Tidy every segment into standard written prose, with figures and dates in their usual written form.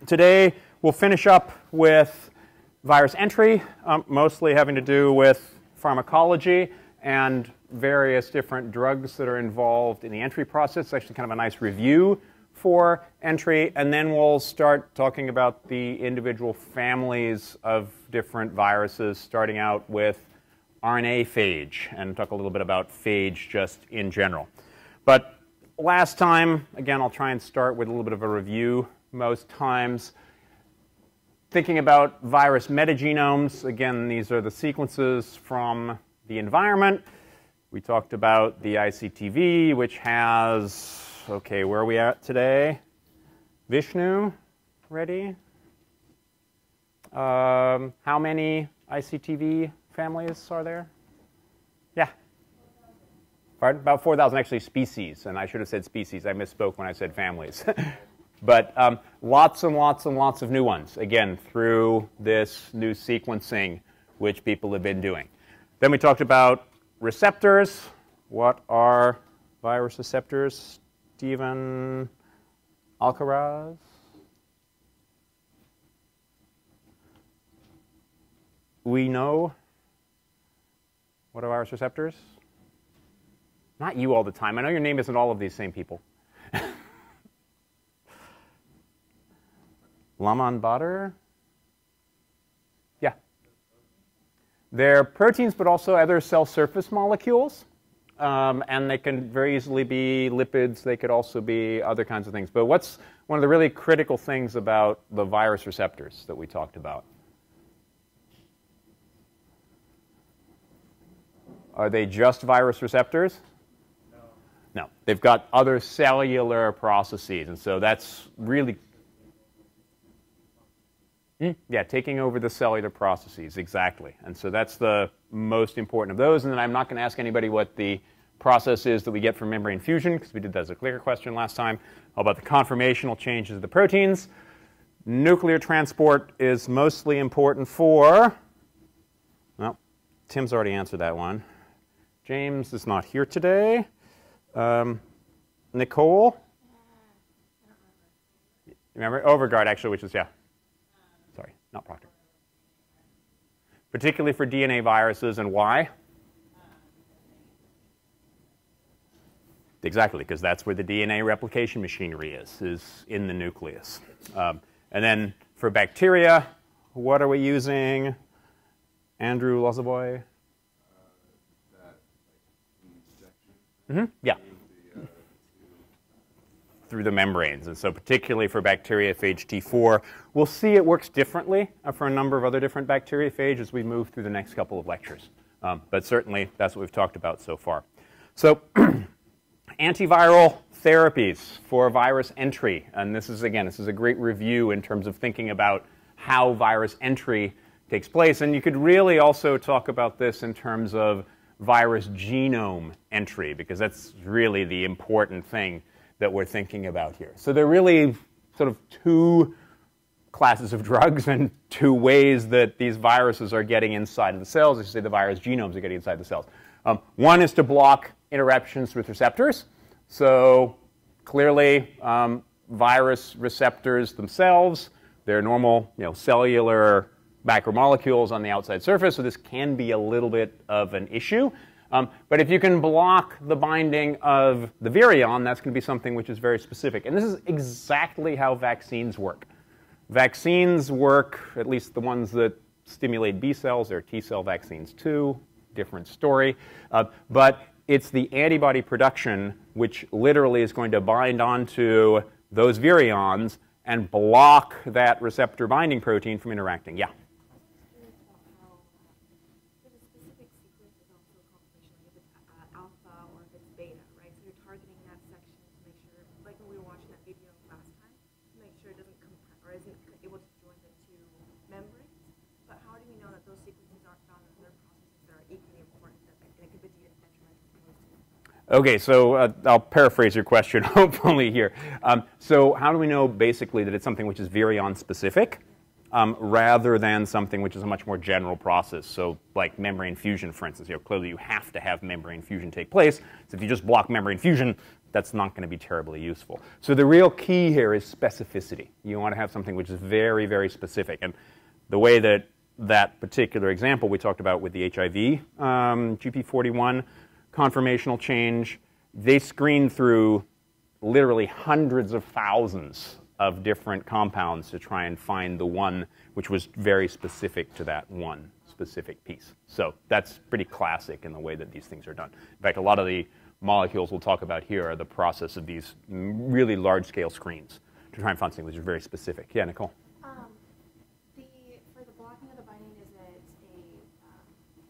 today we'll finish up with virus entry, mostly having to do with pharmacology and various different drugs that are involved in the entry process. It's actually kind of a nice review for entry. And then we'll start talking about the individual families of different viruses, starting out with RNA phage, and talk a little bit about phage just in general. But last time, again, I'll try and start with a little bit of a review most times. Thinking about virus metagenomes, again, these are the sequences from the environment. We talked about the ICTV, which has, okay, where are we at today? Vishnu, ready? How many ICTV families are there? Yeah. Pardon? About 4,000 actually species, and I should have said species. I misspoke when I said families. But lots and lots and lots of new ones, again, through this new sequencing which people have been doing. Then we talked about receptors. What are virus receptors? Stephen Alcaraz? We know what are virus receptors? Not you all the time. I know your name isn't all of these same people. Laman Badr? Yeah. They're proteins, but also other cell surface molecules. And they can very easily be lipids. They could also be other kinds of things. But what's one of the really critical things about the virus receptors that we talked about? Are they just virus receptors? No. They've got other cellular processes. And so that's really... Yeah, taking over the cellular processes, exactly. And so that's the most important of those. And then I'm not going to ask anybody what the process is that we get from membrane fusion, because we did that as a clicker question last time. How about the conformational changes of the proteins? Nuclear transport is mostly important for, well, Tim's already answered that one. James is not here today. Nicole? Remember? Overguard, actually, which is, yeah. Sorry, not Proctor. Particularly for DNA viruses, and why? Exactly, because that's where the DNA replication machinery is in the nucleus. And then for bacteria, what are we using? Andrew Lozaboy? Yeah. Through the membranes. And so particularly for bacteriophage T4, we'll see it works differently for a number of other different bacteriophage as we move through the next couple of lectures. But certainly that's what we've talked about so far. So antiviral therapies for virus entry. And this is, again, this is a great review in terms of thinking about how virus entry takes place. And you could really also talk about this in terms of virus genome entry, because that's really the important thing that we're thinking about here. So there are really sort of two classes of drugs and two ways that these viruses are getting inside of the cells. As you say, the virus genomes are getting inside the cells. One is to block interruptions with receptors. So clearly, virus receptors themselves, they're normal, cellular macromolecules on the outside surface, so this can be a little bit of an issue. But if you can block the binding of the virion, that's going to be something which is very specific. And this is exactly how vaccines work. Vaccines work, at least the ones that stimulate B cells, they're T-cell vaccines too, different story. But it's the antibody production which literally is going to bind onto those virions and block that receptor binding protein from interacting. Yeah? Okay, so I'll paraphrase your question, hopefully here. So how do we know, basically, that it's something which is virion-specific rather than something which is a much more general process? So like membrane fusion, for instance. Clearly you have to have membrane fusion take place. So if you just block membrane fusion, that's not going to be terribly useful. So the real key here is specificity. You want to have something which is very, very specific. And the way that that particular example we talked about with the HIV, GP41, conformational change, they screened through literally hundreds of thousands of different compounds to try and find the one which was very specific to that one specific piece. So that's pretty classic in the way that these things are done. In fact, a lot of the molecules we'll talk about here are the process of these really large-scale screens to try and find something which is very specific. Yeah, Nicole? For the blocking of the binding, is it a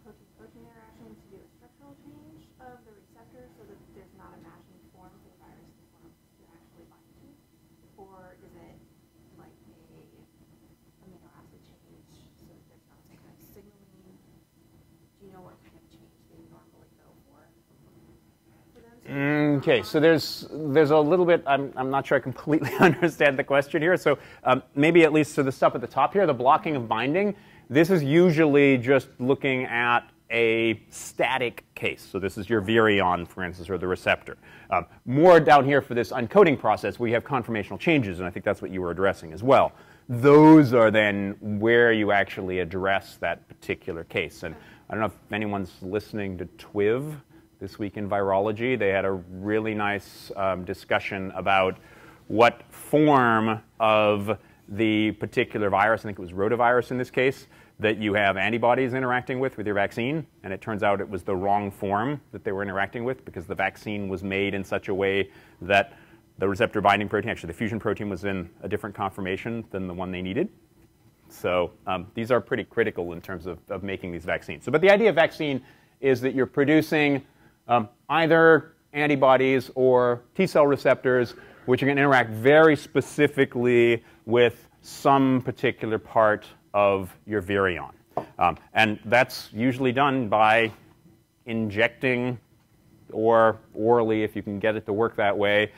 protein-protein interaction to do a structural change of the receptor so that there's not a matching form for the virus to actually bind to? Or is it like a amino acid change so that there's not some kind of signaling? Do you know what kind of change they normally go for? Okay, so there's a little bit, I'm not sure I completely understand the question here. So maybe at least to the stuff at the top here, the blocking of binding, this is usually just looking at a static case. So this is your virion, for instance, or the receptor. More down here for this uncoating process, we have conformational changes, and I think that's what you were addressing as well. Those are then where you actually address that particular case. And I don't know if anyone's listening to TWIV this week in virology. They had a really nice discussion about what form of the particular virus, I think it was rotavirus in this case, that you have antibodies interacting with your vaccine. And it turns out it was the wrong form that they were interacting with because the vaccine was made in such a way that the receptor binding protein, actually the fusion protein, was in a different conformation than the one they needed. So these are pretty critical in terms of making these vaccines. So, but the idea of vaccine is that you're producing either antibodies or T-cell receptors, which are going to interact very specifically with some particular part of your virion. And that's usually done by injecting, or orally, if you can get it to work that way,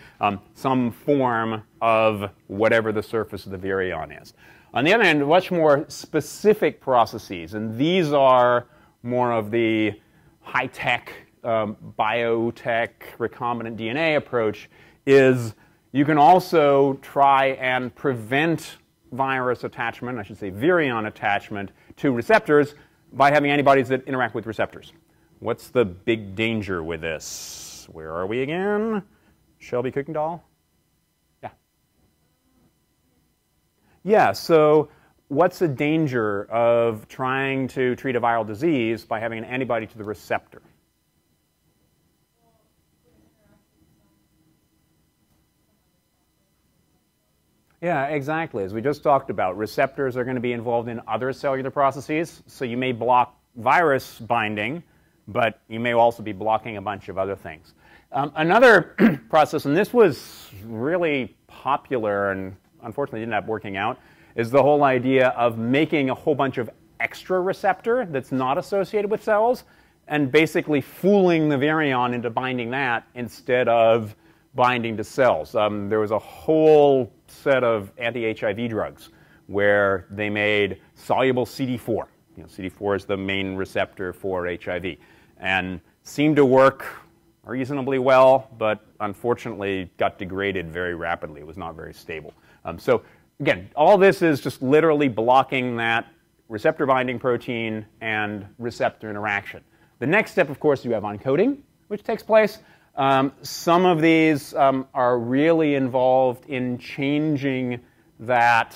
some form of whatever the surface of the virion is. On the other hand, much more specific processes, and these are more of the high-tech biotech recombinant DNA approach, is you can also try and prevent virus attachment, I should say virion attachment, to receptors by having antibodies that interact with receptors. What's the big danger with this? Where are we again? Shelby Kuykendall? Yeah. Yeah, so what's the danger of trying to treat a viral disease by having an antibody to the receptor? Yeah, exactly. As we just talked about, receptors are going to be involved in other cellular processes. So you may block virus binding, but you may also be blocking a bunch of other things. Another process, and this was really popular and unfortunately didn't end up working out, is the whole idea of making a whole bunch of extra receptor that's not associated with cells and basically fooling the virion into binding that instead of binding to cells. There was a whole set of anti-HIV drugs where they made soluble CD4. You know, CD4 is the main receptor for HIV, and seemed to work reasonably well, but unfortunately got degraded very rapidly. It was not very stable. So again, all this is just literally blocking that receptor binding protein and receptor interaction. The next step, of course, you have uncoating, which takes place. Some of these are really involved in changing that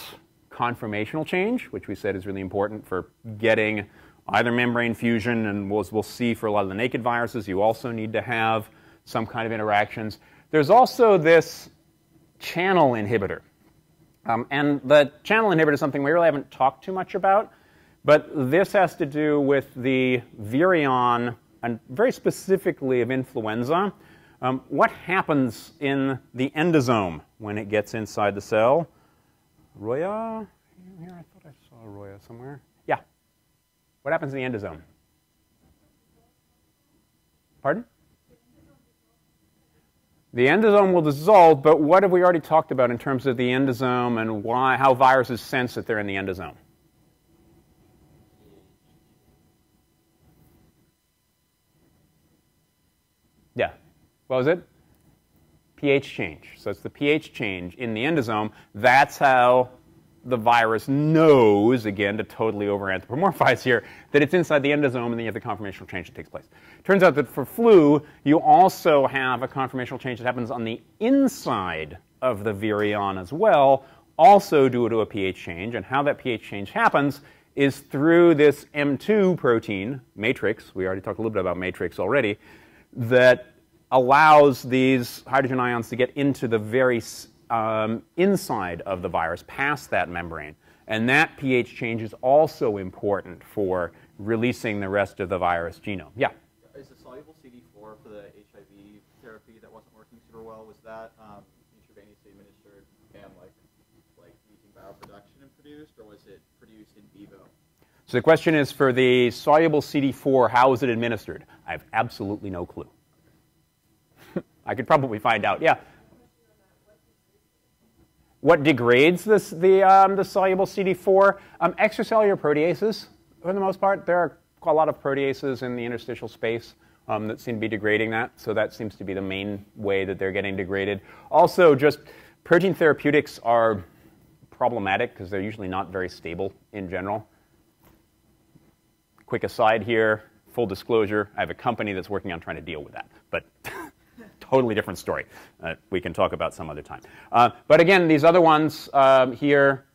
conformational change, which we said is really important for getting either membrane fusion, and as we'll see for a lot of the naked viruses, you also need to have some kind of interactions. There's also this channel inhibitor. And the channel inhibitor is something we really haven't talked too much about, but this has to do with the virion, and very specifically of influenza. What happens in the endosome when it gets inside the cell? Roya? Here, I thought I saw Roya somewhere. Yeah. What happens in the endosome? Pardon? The endosome will dissolve, but what have we already talked about in terms of the endosome and why, how viruses sense that they're in the endosome? Yeah. What was it? pH change. So it's the pH change in the endosome. That's how the virus knows, again, to totally over-anthropomorphize here, that it's inside the endosome, and then you have the conformational change that takes place. Turns out that for flu, you also have a conformational change that happens on the inside of the virion as well, also due to a pH change. And how that pH change happens is through this M2 protein, matrix. We already talked a little bit about matrix already, that allows these hydrogen ions to get into the very inside of the virus, past that membrane. And that pH change is also important for releasing the rest of the virus genome. Yeah? Is the soluble CD4 for the HIV therapy that wasn't working super well, was that intravenously administered and like using bioproduction and produced, or was it produced in vivo? So the question is, for the soluble CD4, how is it administered? I have absolutely no clue. I could probably find out. Yeah? What degrades the soluble CD4? Extracellular proteases, for the most part. There are a lot of proteases in the interstitial space that seem to be degrading that. So that seems to be the main way that they're getting degraded. Also, just protein therapeutics are problematic because they're usually not very stable in general. Quick aside here, full disclosure, I have a company that's working on trying to deal with that. But totally different story. We can talk about some other time. But again, these other ones here,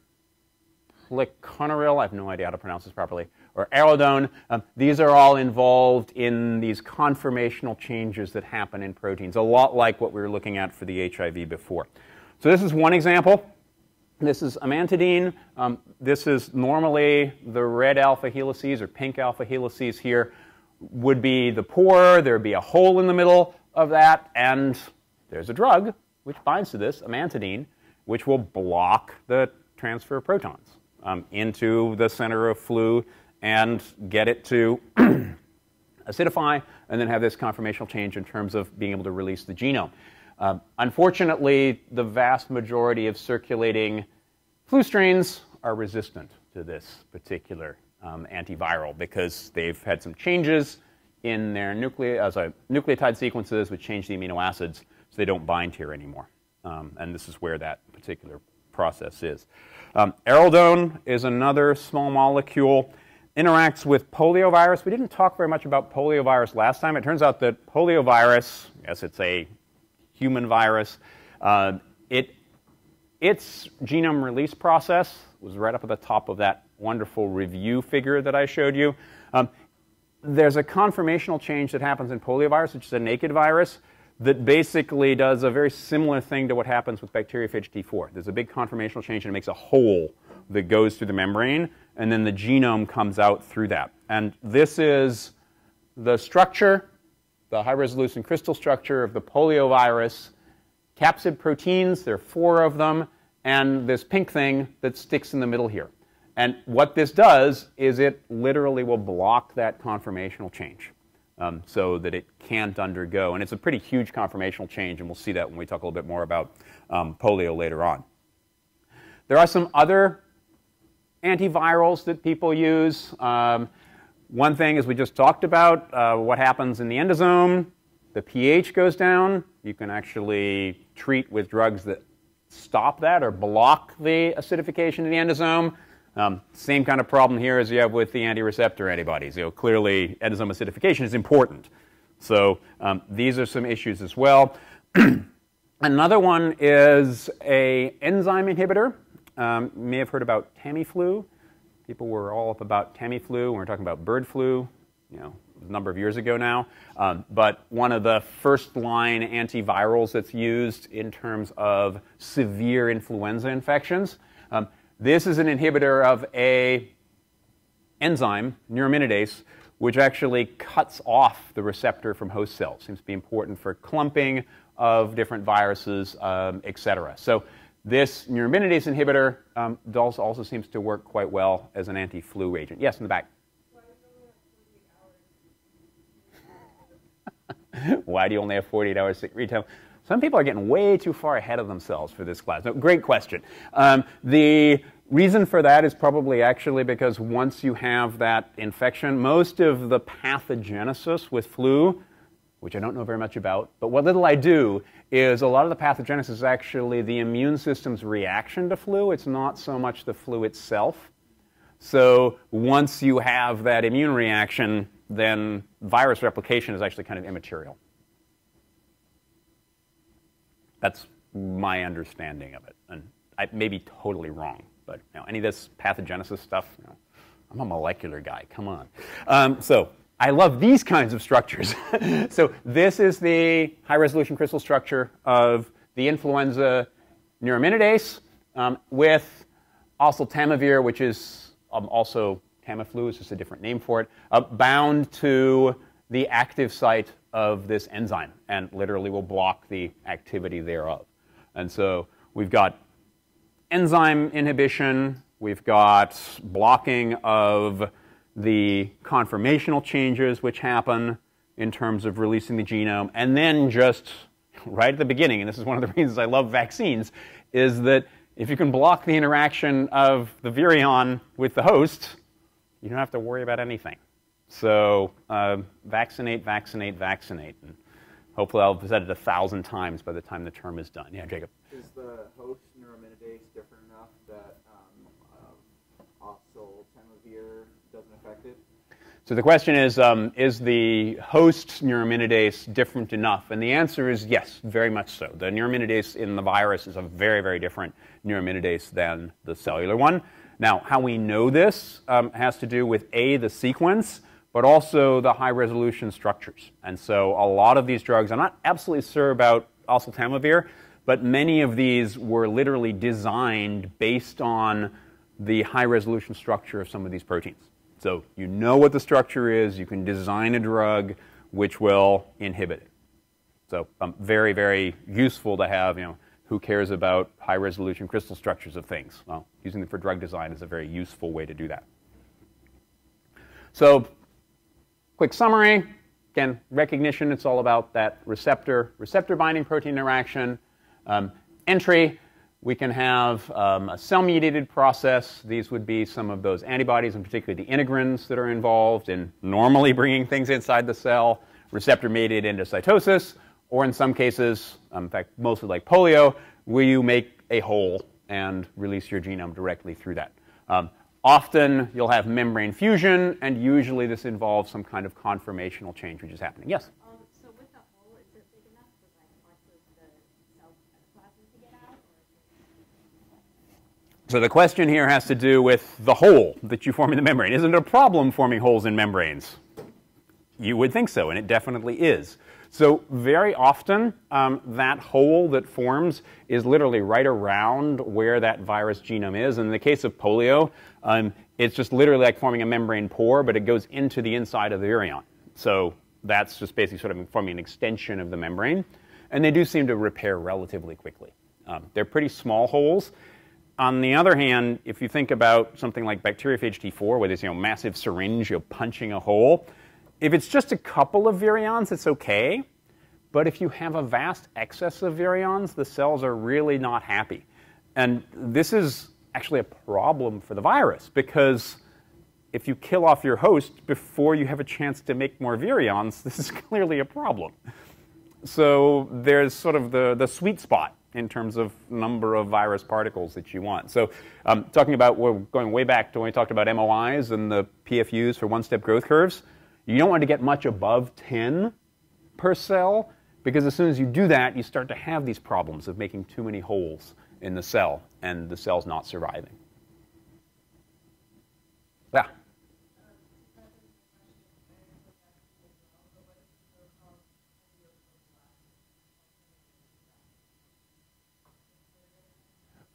Pliconaril, I have no idea how to pronounce this properly, or Arildone, these are all involved in these conformational changes that happen in proteins, a lot like what we were looking at for the HIV before. So this is one example. This is Amantadine. This is normally the red alpha helices or pink alpha helices here would be the pore. There would be a hole in the middle of that, and there's a drug which binds to this, Amantadine, which will block the transfer of protons into the center of flu and get it to acidify and then have this conformational change in terms of being able to release the genome. Unfortunately, the vast majority of circulating flu strains are resistant to this particular antiviral because they've had some changes in their nucleotide sequences which change the amino acids so they don't bind here anymore. And this is where that particular process is. Arildone is another small molecule, interacts with poliovirus. We didn't talk very much about poliovirus last time. It turns out that poliovirus, yes, it's a human virus, its genome release process was right up at the top of that wonderful review figure that I showed you. There's a conformational change that happens in poliovirus, which is a naked virus, that basically does a very similar thing to what happens with bacteriophage T4. There's a big conformational change and it makes a hole that goes through the membrane, and then the genome comes out through that. And this is the structure, the high-resolution crystal structure of the poliovirus capsid proteins. There are 4 of them, and this pink thing that sticks in the middle here. And what this does is it literally will block that conformational change so that it can't undergo. And it's a pretty huge conformational change, and we'll see that when we talk a little bit more about polio later on. There are some other antivirals that people use. One thing, as we just talked about, what happens in the endosome, the pH goes down. You can actually treat with drugs that stop that or block the acidification of the endosome. Same kind of problem here as you have with the anti-receptor antibodies. Clearly, endosome acidification is important. So these are some issues as well. Another one is an enzyme inhibitor. You may have heard about Tamiflu. People were all up about Tamiflu when we were talking about bird flu, a number of years ago now. But one of the first-line antivirals that's used in terms of severe influenza infections. This is an inhibitor of an enzyme, neuraminidase, which actually cuts off the receptor from host cells. Seems to be important for clumping of different viruses, et cetera. So this neuraminidase inhibitor also seems to work quite well as an anti-flu agent. Yes, in the back. Why do you only have 48 hours sick retail? Some people are getting way too far ahead of themselves for this class. No, great question. The reason for that is probably actually because once you have that infection, most of the pathogenesis with flu, which I don't know very much about, but what little I do, is a lot of the pathogenesis is actually the immune system's reaction to flu. It's not so much the flu itself. So once you have that immune reaction, then virus replication is actually kind of immaterial. That's my understanding of it. And I may be totally wrong, but any of this pathogenesis stuff, I'm a molecular guy, come on. So I love these kinds of structures. So this is the high-resolution crystal structure of the influenza neuraminidase with oseltamivir, which is also Tamiflu, is just a different name for it, bound to the active site of this enzyme and literally will block the activity thereof. And so we've got enzyme inhibition, we've got blocking of the conformational changes which happen in terms of releasing the genome, and then just right at the beginning, and this is one of the reasons I love vaccines, is that if you can block the interaction of the virion with the host, you don't have to worry about anything. So vaccinate, vaccinate, vaccinate. And hopefully I'll have said it 1,000 times by the time the term is done. Yeah, Jacob. Is the host neuraminidase different enough that oseltamivir doesn't affect it? So the question is the host neuraminidase different enough? And the answer is yes, very much so. The neuraminidase in the virus is a very, very different neuraminidase than the cellular one. Now, how we know this has to do with A, the sequence, but also the high-resolution structures. And so a lot of these drugs, I'm not absolutely sure about oseltamivir, but many of these were literally designed based on the high-resolution structure of some of these proteins. So you know what the structure is, you can design a drug which will inhibit it. So very, very useful to have, who cares about high-resolution crystal structures of things? Well, using them for drug design is a very useful way to do that. So quick summary. Again, recognition, it's all about that receptor-binding protein interaction. Entry, we can have a cell-mediated process. These would be some of those antibodies, and particularly the integrins that are involved in normally bringing things inside the cell, receptor-mediated endocytosis, or in some cases, in fact, mostly like polio, where you make a hole and release your genome directly through that. Often, you'll have membrane fusion, and usually this involves some kind of conformational change which is happening. Yes? So with the hole, is it big enough for parts of the cell plasma to get out? So the question here has to do with the hole that you form in the membrane. Isn't it a problem forming holes in membranes? You would think so, and it definitely is. So very often, that hole that forms is literally right around where that virus genome is. And in the case of polio, it's just literally like forming a membrane pore, but it goes into the inside of the virion. So that's just basically sort of forming an extension of the membrane. And they do seem to repair relatively quickly. They're pretty small holes. On the other hand, if you think about something like bacteriophage T4, where there's massive syringe, punching a hole, if it's just a couple of virions, it's okay. But if you have a vast excess of virions, the cells are really not happy. And this is actually a problem for the virus, because if you kill off your host before you have a chance to make more virions, this is clearly a problem. So there's sort of the sweet spot in terms of number of virus particles that you want. So talking about, we're going way back to when we talked about MOIs and the PFUs for one-step growth curves. You don't want to get much above 10 per cell, because as soon as you do that, you start to have these problems of making too many holes in the cell, and the cell's not surviving. Yeah?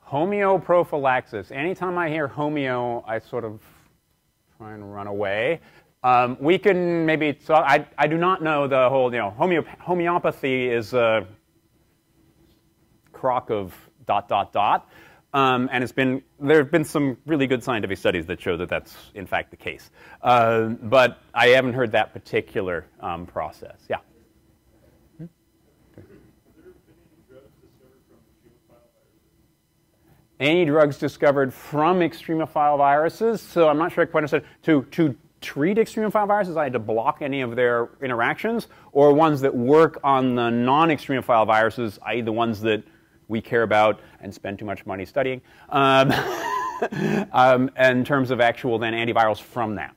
Homeoprophylaxis. Anytime I hear homeo, I sort of try and run away. We can maybe, so I do not know the whole, homeopathy is a crock of ... And there have been some really good scientific studies that show that that's in fact the case. But I haven't heard that particular process. Yeah? Any drugs discovered from extremophile viruses? So I'm not sure I quite understood. treat extremophile viruses, either to block any of their interactions, or ones that work on the non-extremophile viruses, i.e. the ones that we care about and spend too much money studying, in terms of actual then antivirals from that.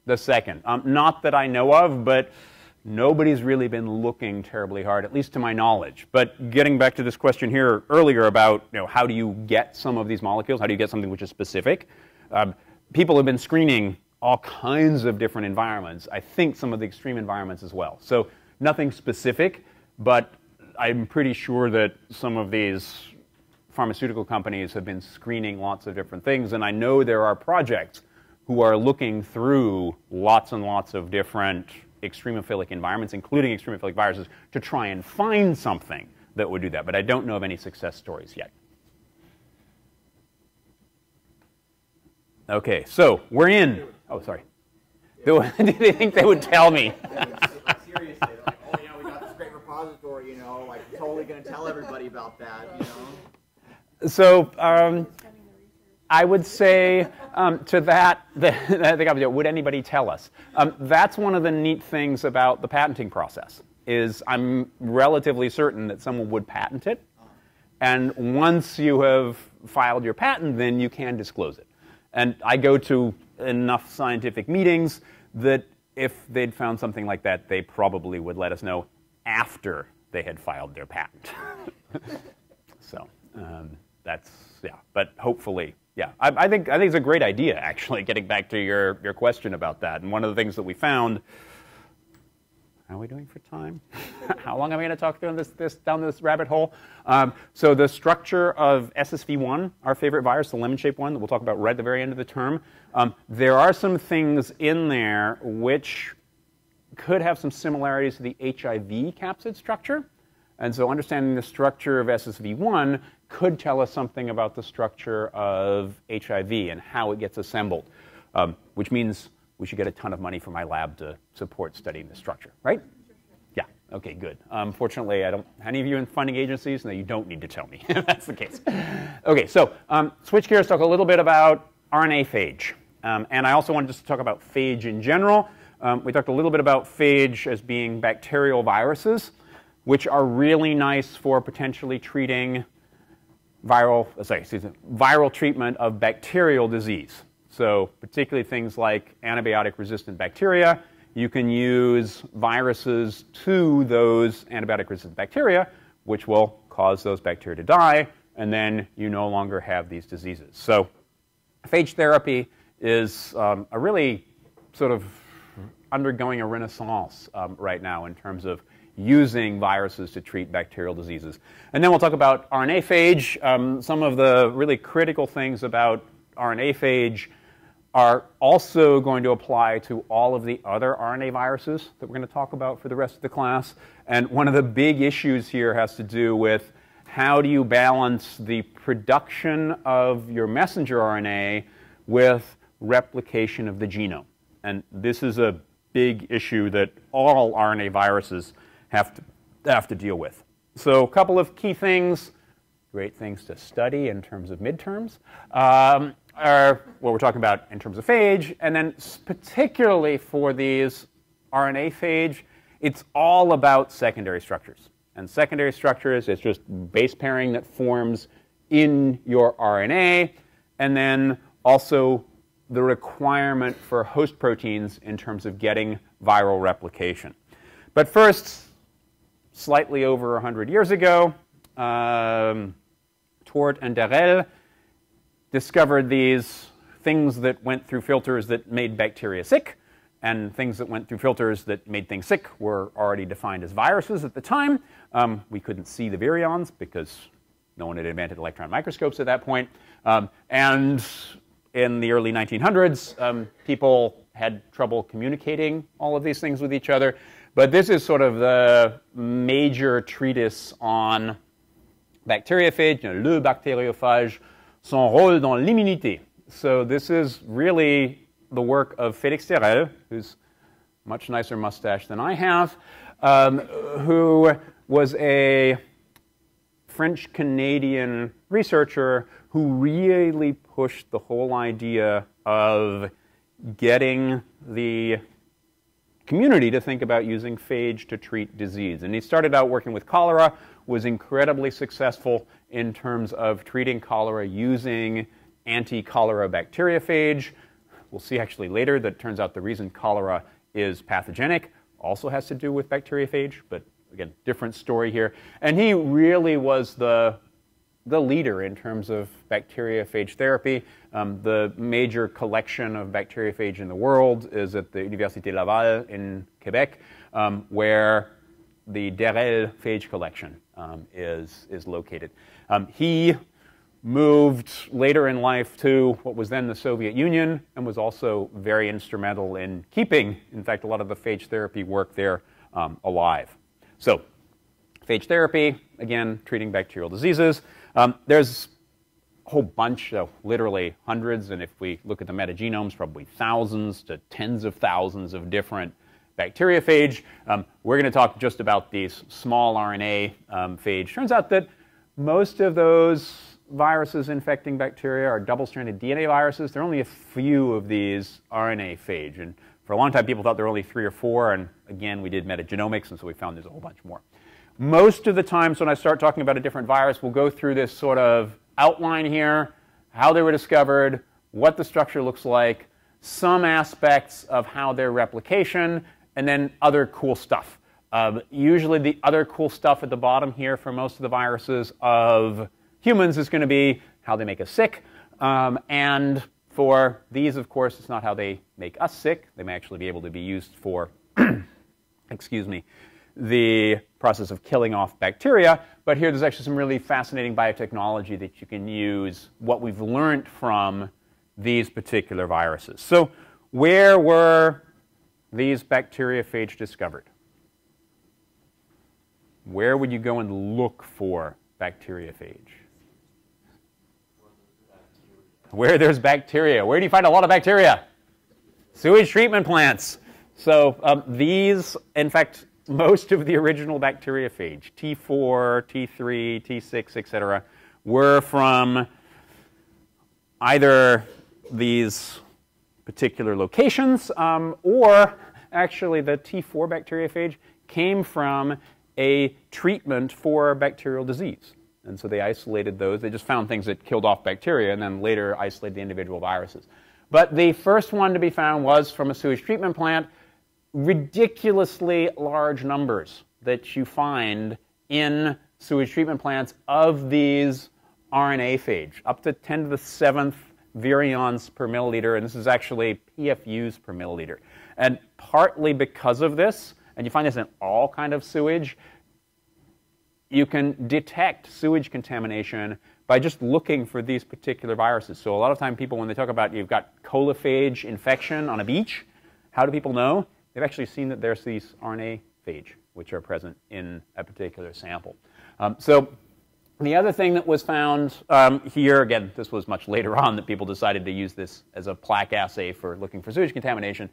The second. Not that I know of, but nobody's really been looking terribly hard, at least to my knowledge. But getting back to this question here earlier about how do you get some of these molecules, how do you get something which is specific? People have been screening all kinds of different environments. I think some of the extreme environments as well. So nothing specific, but I'm pretty sure that some of these pharmaceutical companies have been screening lots of different things. And I know there are projects who are looking through lots and lots of different extremophilic environments, including extremophilic viruses, to try and find something that would do that. But I don't know of any success stories yet. OK, so we're in. Oh, sorry. Did they think they would tell me? Seriously, like, oh, we got this great repository, like, totally going to tell everybody about that, So I would say to that, I think I would, would anybody tell us? That's one of the neat things about the patenting process, is I'm relatively certain that someone would patent it. And once you have filed your patent, then you can disclose it. And I go to enough scientific meetings that if they'd found something like that, they probably would let us know after they had filed their patent. So that's, yeah, but hopefully, yeah. I think it's a great idea, actually, getting back to your question about that. And one of the things that we found, how are we doing for time? How long am I going to talk down this rabbit hole? So the structure of SSV1, our favorite virus, the lemon-shaped one that we'll talk about right at the very end of the term, there are some things in there which could have some similarities to the HIV capsid structure. And so understanding the structure of SSV1 could tell us something about the structure of HIV and how it gets assembled, which means we should get a ton of money from my lab to support studying the structure, right? Yeah, OK, good. Fortunately, I don't have any of you in funding agencies, and you don't need to tell me if that's the case. OK, so switch gears, talk a little bit about RNA phage. And I also wanted to talk about phage in general. We talked a little bit about phage as being bacterial viruses, which are really nice for potentially treating viral treatment of bacterial disease. So particularly things like antibiotic-resistant bacteria, you can use viruses to those antibiotic-resistant bacteria, which will cause those bacteria to die, and then you no longer have these diseases. So phage therapy is a really sort of undergoing a renaissance right now in terms of using viruses to treat bacterial diseases. And then we'll talk about RNA phage. Some of the really critical things about RNA phage are also going to apply to all of the other RNA viruses that we're going to talk about for the rest of the class. And one of the big issues here has to do with how do you balance the production of your messenger RNA with replication of the genome. And this is a big issue that all RNA viruses have to deal with. So a couple of key things, great things to study in terms of midterms, are what we're talking about in terms of phage. And then particularly for these RNA phage, it's all about secondary structures. And secondary structures, it's just base pairing that forms in your RNA, and then also the requirement for host proteins in terms of getting viral replication. But first, slightly over 100 years ago, Tort and Darel discovered these things that went through filters that made bacteria sick, and things that went through filters that made things sick were already defined as viruses at the time. We couldn't see the virions because no one had invented electron microscopes at that point. And in the early 1900s, people had trouble communicating all of these things with each other. But this is sort of the major treatise on bacteriophage, le bactériophage, son rôle dans l'immunité. So this is really the work of Félix Terrel, who's much nicer mustache than I have, who was a French-Canadian researcher who really pushed the whole idea of getting the community to think about using phage to treat disease. And he started out working with cholera, was incredibly successful in terms of treating cholera using anti-cholera bacteriophage. We'll see actually later that it turns out the reason cholera is pathogenic also has to do with bacteriophage, but again, different story here. And he really was the leader in terms of bacteriophage therapy. The major collection of bacteriophage in the world is at the Université Laval in Quebec, where the Derel phage collection is located. He moved later in life to what was then the Soviet Union and was also very instrumental in keeping, in fact, a lot of the phage therapy work there alive. So, phage therapy, again, treating bacterial diseases. There's a whole bunch, literally hundreds, and if we look at the metagenomes, probably thousands to tens of thousands of different bacteriophage. We're going to talk just about these small RNA phage. Turns out that most of those viruses infecting bacteria are double-stranded DNA viruses. There are only a few of these RNA phage, and for a long time people thought there were only 3 or 4, and again we did metagenomics, and so we found there's a whole bunch more. Most of the times when I start talking about a different virus, we'll go through this sort of outline here, how they were discovered, what the structure looks like, some aspects of how their replication, and then other cool stuff. Usually the other cool stuff at the bottom here for most of the viruses of humans is going to be how they make us sick. And for these, of course, it's not how they make us sick. They may actually be able to be used for, excuse me, the process of killing off bacteria. But here there's actually some really fascinating biotechnology that you can use what we've learned from these particular viruses. So where were these bacteriophage discovered? Where would you go and look for bacteriophage? Where there's bacteria. Where do you find a lot of bacteria? Sewage treatment plants. So these, in fact, most of the original bacteriophage, T4, T3, T6, etc., were from either these particular locations, or actually the T4 bacteriophage came from a treatment for bacterial disease. And so they isolated those. They just found things that killed off bacteria and then later isolated the individual viruses. But the first one to be found was from a sewage treatment plant. Ridiculously large numbers that you find in sewage treatment plants of these RNA phage, up to 10 to the 7th virions per milliliter, and this is actually PFUs per milliliter. And partly because of this, and you find this in all kind of sewage, you can detect sewage contamination by just looking for these particular viruses. So a lot of time people, when they talk about you've got coliphage infection on a beach, how do people know? They've actually seen that there's these RNA phage, which are present in a particular sample. So the other thing that was found here, again, this was much later on that people decided to use this as a plaque assay for looking for sewage contamination.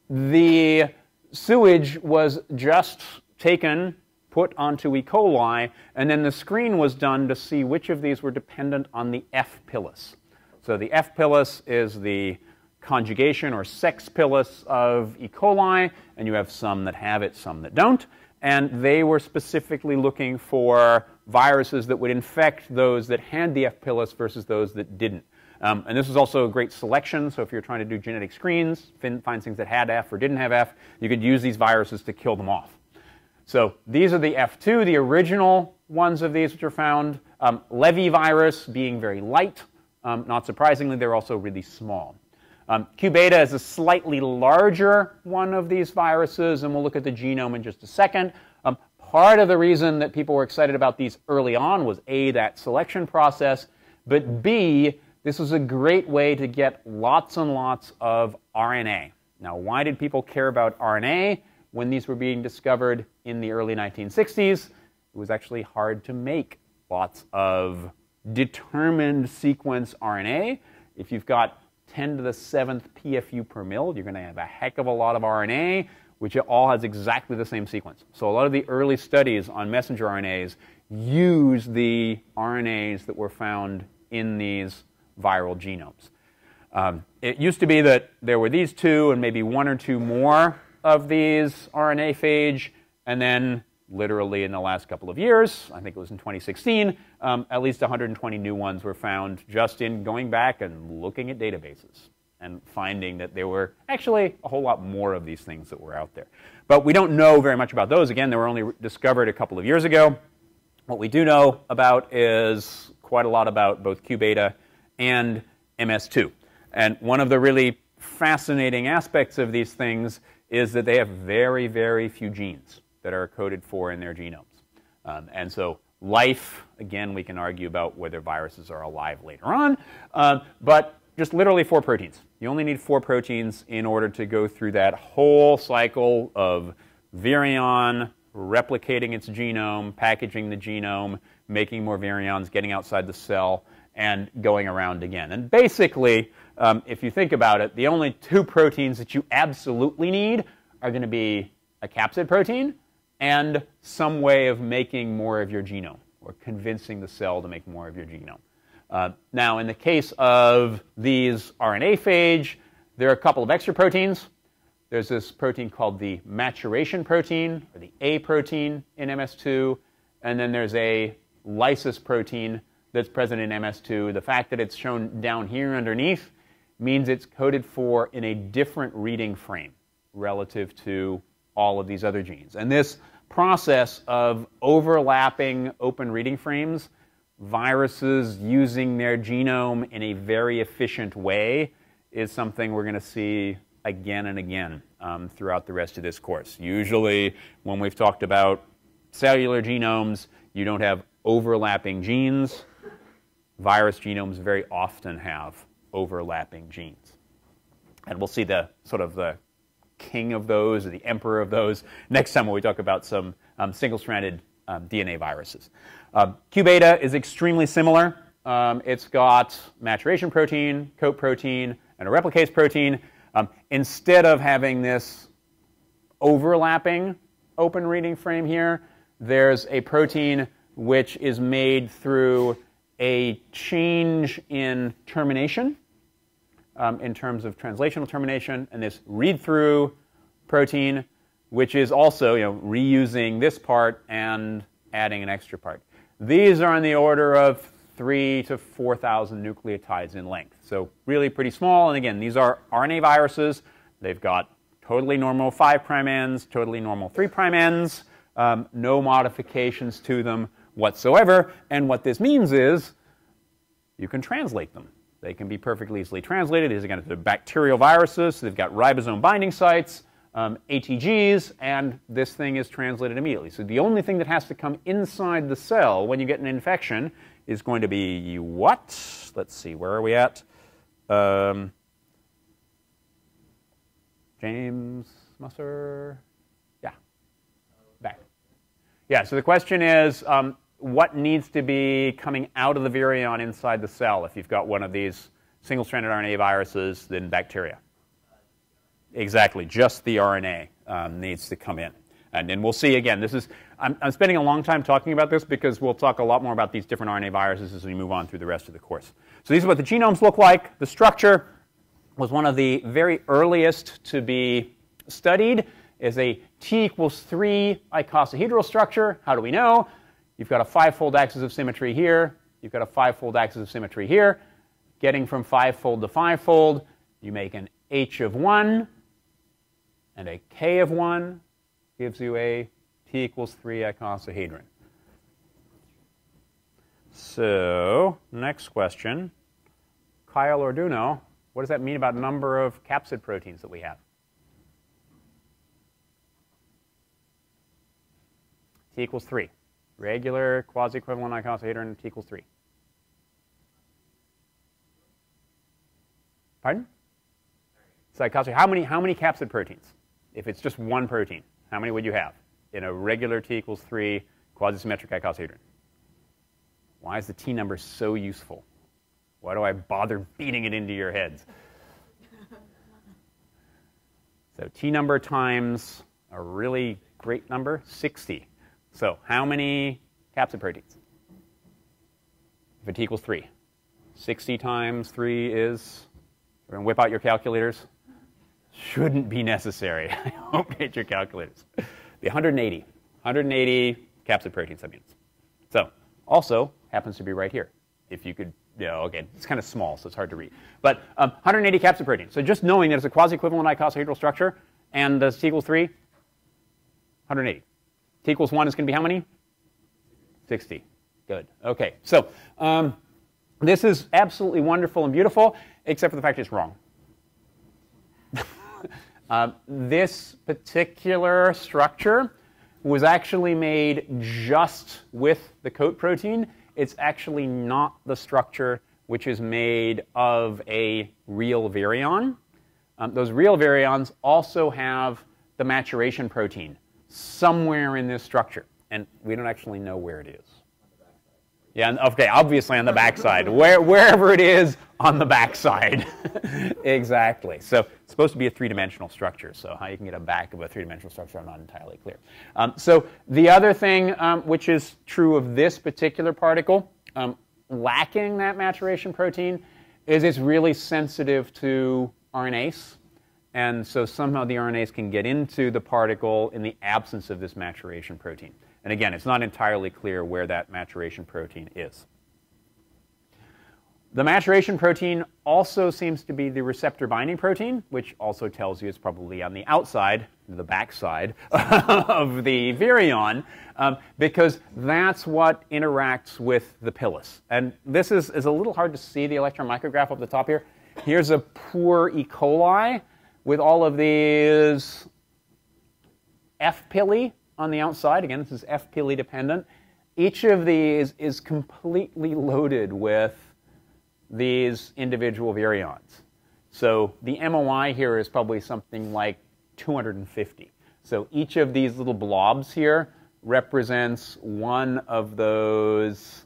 The sewage was just taken, put onto E. coli, and then the screen was done to see which of these were dependent on the F pilus. So the F pilus is the conjugation or sex pilus of E. coli, and you have some that have it, some that don't. And they were specifically looking for viruses that would infect those that had the F pilus versus those that didn't. And this was also a great selection, so if you're trying to do genetic screens, find things that had F or didn't have F, you could use these viruses to kill them off. So these are the F2, the original ones of these which are found. Levy virus being very light. Not surprisingly, they're also really small. Q beta is a slightly larger one of these viruses, and we'll look at the genome in just a second. Part of the reason that people were excited about these early on was A, that selection process, but B, this was a great way to get lots and lots of RNA. Now, why did people care about RNA when these were being discovered in the early 1960s? It was actually hard to make lots of determined sequence RNA. If you've got 10 to the 7th PFU per mil, you're going to have a heck of a lot of RNA, which all has exactly the same sequence. So a lot of the early studies on messenger RNAs use the RNAs that were found in these viral genomes. It used to be that there were these two and maybe one or two more of these RNA phage, and then literally in the last couple of years, I think it was in 2016, at least 120 new ones were found just in going back and looking at databases and finding that there were actually a whole lot more of these things that were out there. But we don't know very much about those. Again, they were only discovered a couple of years ago. What we do know about is quite a lot about both Q beta and MS2. And one of the really fascinating aspects of these things is that they have very, very few genes that are coded for in their genomes. And so life, again, we can argue about whether viruses are alive later on, but just literally 4 proteins. You only need 4 proteins in order to go through that whole cycle of virion, replicating its genome, packaging the genome, making more virions, getting outside the cell, and going around again. And basically, if you think about it, the only 2 proteins that you absolutely need are going to be a capsid protein and some way of making more of your genome, or convincing the cell to make more of your genome. Now, in the case of these RNA phage, there are a couple of extra proteins. There's this protein called the maturation protein, or the A protein in MS2, and then there's a lysis protein that's present in MS2. The fact that it's shown down here underneath means it's coded for in a different reading frame relative to all of these other genes. And this process of overlapping open reading frames, viruses using their genome in a very efficient way, is something we're going to see again and again throughout the rest of this course. Usually, when we've talked about cellular genomes, you don't have overlapping genes. Virus genomes very often have overlapping genes. And we'll see the sort of the king of those, or the emperor of those, next time when we talk about some single-stranded DNA viruses. Q beta is extremely similar. It's got maturation protein, coat protein, and a replicase protein. Instead of having this overlapping open reading frame here, there's a protein which is made through a change in termination, in terms of translational termination, and this read-through protein, which is also, reusing this part and adding an extra part. These are on the order of 3,000 to 4,000 nucleotides in length, so really pretty small. And again, these are RNA viruses. They've got totally normal 5' ends, totally normal 3' ends, no modifications to them whatsoever. And what this means is you can translate them. They can be perfectly easily translated. These, again, are bacterial viruses. So they've got ribosome binding sites, ATGs, and this thing is translated immediately. So the only thing that has to come inside the cell when you get an infection is going to be what? Let's see, where are we at? James Musser? Yeah, back. Yeah, so the question is, what needs to be coming out of the virion inside the cell if you've got one of these single-stranded RNA viruses than bacteria? Exactly, just the RNA needs to come in. And then we'll see again, this is, I'm spending a long time talking about this because we'll talk a lot more about these different RNA viruses as we move on through the rest of the course. So these are what the genomes look like. The structure was one of the very earliest to be studied, is a T=3 icosahedral structure. How do we know? You've got a 5-fold axis of symmetry here. You've got a 5-fold axis of symmetry here. Getting from 5-fold to 5-fold, you make an H of 1 and a K of 1 gives you a T=3 icosahedron. So, next question. Kyle Arildone, what does that mean about number of capsid proteins that we have? T=3. Regular quasi-equivalent icosahedron, T=3. Pardon? So how many capsid proteins? If it's just one protein, how many would you have in a regular T=3 quasi-symmetric icosahedron? Why is the T number so useful? Why do I bother beating it into your heads? So T number times a really great number, 60. So how many capsid proteins? If it equals 3. 60 times 3 is We're going to whip out your calculators. Shouldn't be necessary. I hope you get your calculators. The 180 capsid protein subunits. So also happens to be right here. If you could, okay, it's kind of small, so it's hard to read. But 180 capsid protein. So just knowing that it's a quasi-equivalent icosahedral structure, and T equals 3, 180. T equals 1 is going to be how many? 60. Good. Okay. So this is absolutely wonderful and beautiful, except for the fact it's wrong. This particular structure was actually made just with the coat protein. It's actually not the structure which is made of a real virion. Those real virions also have the maturation protein somewhere in this structure, and we don't actually know where it is. Yeah, okay, obviously on the backside, wherever it is on the backside. Exactly. So it's supposed to be a three-dimensional structure, so how you can get a back of a three-dimensional structure, I'm not entirely clear. So the other thing which is true of this particular particle, lacking that maturation protein, is it's really sensitive to RNase. And so somehow the RNase can get into the particle in the absence of this maturation protein. And again, it's not entirely clear where that maturation protein is. The maturation protein also seems to be the receptor binding protein, which also tells you it's probably on the outside, the backside of the virion, because that's what interacts with the pilus. And this is a little hard to see, the electron micrograph up the top here. Here's a poor E. coli with all of these F. pili on the outside. Again, this is F. pili dependent. Each of these is completely loaded with these individual virions. So the MOI here is probably something like 250. So each of these little blobs here represents one of those,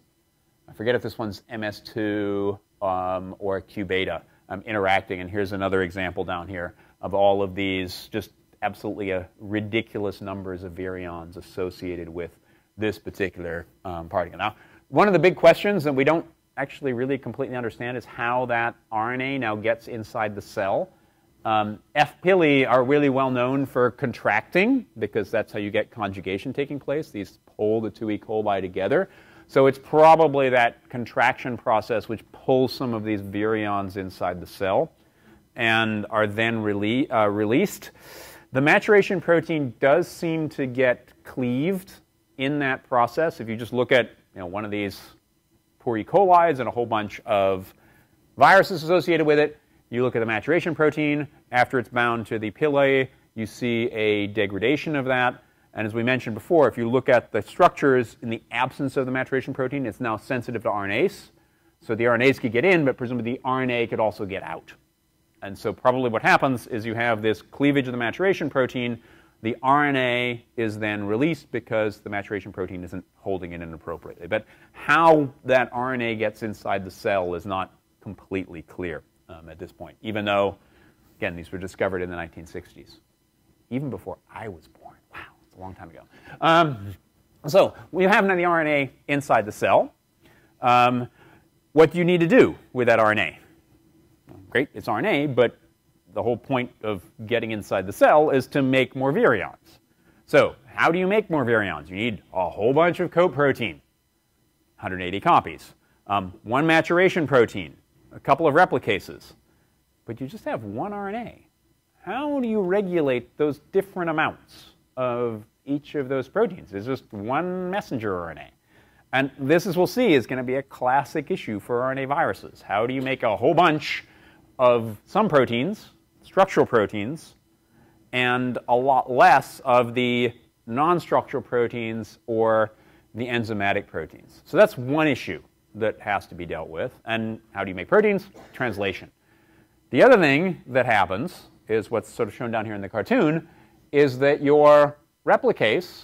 I forget if this one's MS2 or Q beta interacting. And here's another example down here of all of these just absolutely ridiculous numbers of virions associated with this particular particle. Now, one of the big questions that we don't actually really completely understand is how that RNA now gets inside the cell. F. pili are really well known for contracting, because that's how you get conjugation taking place. These pull the two E. coli together. So it's probably that contraction process which pulls some of these virions inside the cell and are then released. The maturation protein does seem to get cleaved in that process. If you just look at one of these poor E. coli's and a whole bunch of viruses associated with it, you look at the maturation protein. After it's bound to the pili, you see a degradation of that. And as we mentioned before, if you look at the structures in the absence of the maturation protein, it's now sensitive to RNase. So the RNase could get in, but presumably the RNA could also get out. And so probably what happens is you have this cleavage of the maturation protein. The RNA is then released because the maturation protein isn't holding it in appropriately. But how that RNA gets inside the cell is not completely clear at this point, even though, again, these were discovered in the 1960s, even before I was born. Wow, it's a long time ago. So we have now the RNA inside the cell. What do you need to do with that RNA? Great, it's RNA, but the whole point of getting inside the cell is to make more virions. So how do you make more virions? You need a whole bunch of coat protein, 180 copies, one maturation protein, a couple of replicases, but you just have one RNA. How do you regulate those different amounts of each of those proteins? There's just one messenger RNA. And this, as we'll see, is going to be a classic issue for RNA viruses. How do you make a whole bunch of some proteins, structural proteins, and a lot less of the non-structural proteins or the enzymatic proteins? So that's one issue that has to be dealt with. And how do you make proteins? Translation. The other thing that happens is what's sort of shown down here in the cartoon, is that your replicase